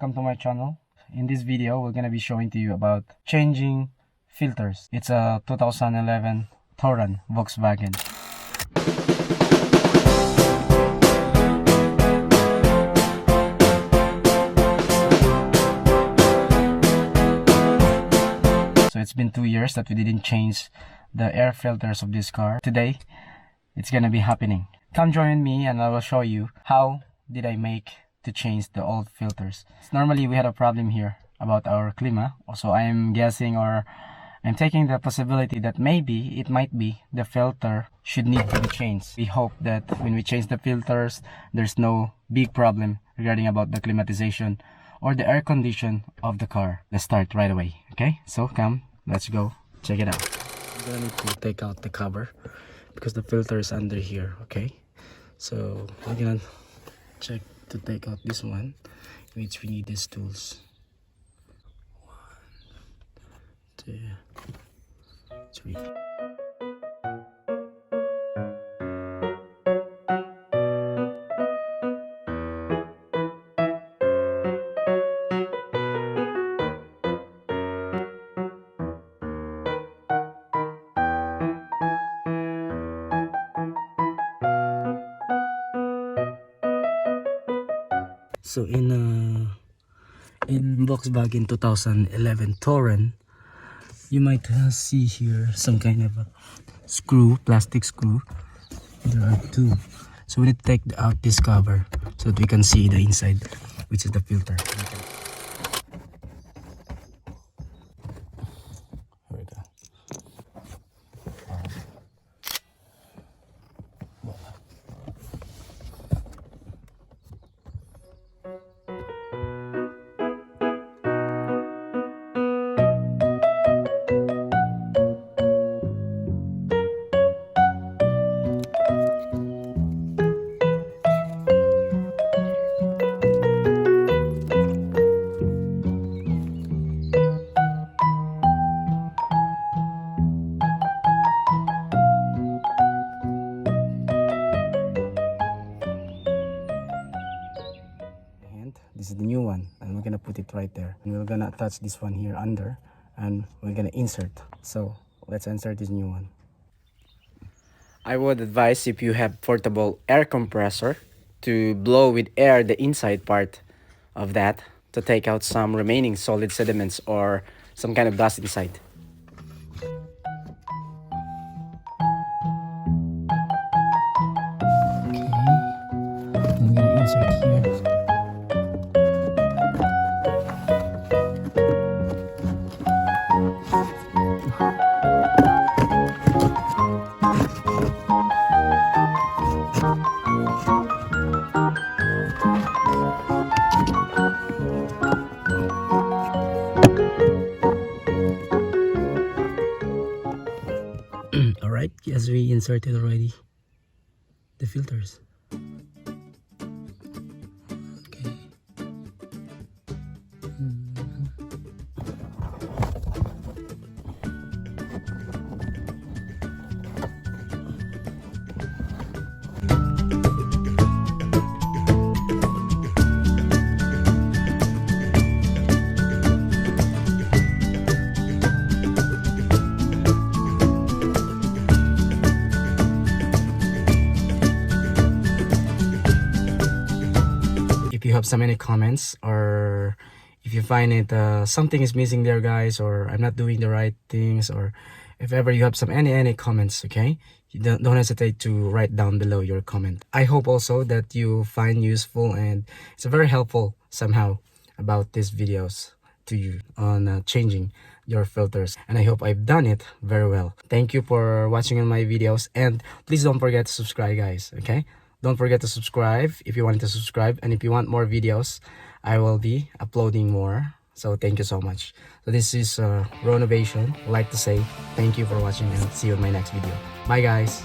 welcome to my channel. In this video, we're gonna be showing to you about changing filters. It's a 2011 Touran Volkswagen. So it's been 2 years that we didn't change the air filters of this car. Today, it's gonna be happening. Come join me and I will show you how did I make to change the old filters. Normally we had a problem here about our klima, so I am guessing, or I'm taking the possibility that maybe it might be the filter should need to be changed. We hope that when we change the filters, there's no big problem regarding about the climatization or the air condition of the car. Let's start right away. Okay, so come, let's go check it out. I'm gonna need to take out the cover because the filter is under here. Okay, so we're gonna check to take out this one, which we need these tools. 1, 2, 3. So in Volkswagen 2011 Touran, you might see here some kind of a screw, plastic screw. There are 2. So we need to take out this cover so that we can see the inside, which is the filter. Here we go. This is the new one, and we're gonna put it right there, and we're gonna attach this one here under, and we're gonna insert. So let's insert this new one. I would advise, if you have portable air compressor, to blow with air the inside part of that to take out some remaining solid sediments or some kind of dust inside. Okay, I'm gonna insert here. Alright, as we inserted already the filters. Okay. If you have some any comments, or if you find it something is missing there, guys, or I'm not doing the right things, or if ever you have some any comments, okay, you don't hesitate to write down below your comment. I hope also that you find useful and it's very helpful somehow about these videos to you on changing your filters, and I hope I've done it very well. Thank you for watching on my videos, and please don't forget to subscribe, guys. Okay, don't forget to subscribe if you want to subscribe, and if you want more videos, I will be uploading more. So thank you so much. So this is Renovation. I'd like to say thank you for watching, and see you in my next video. Bye, guys.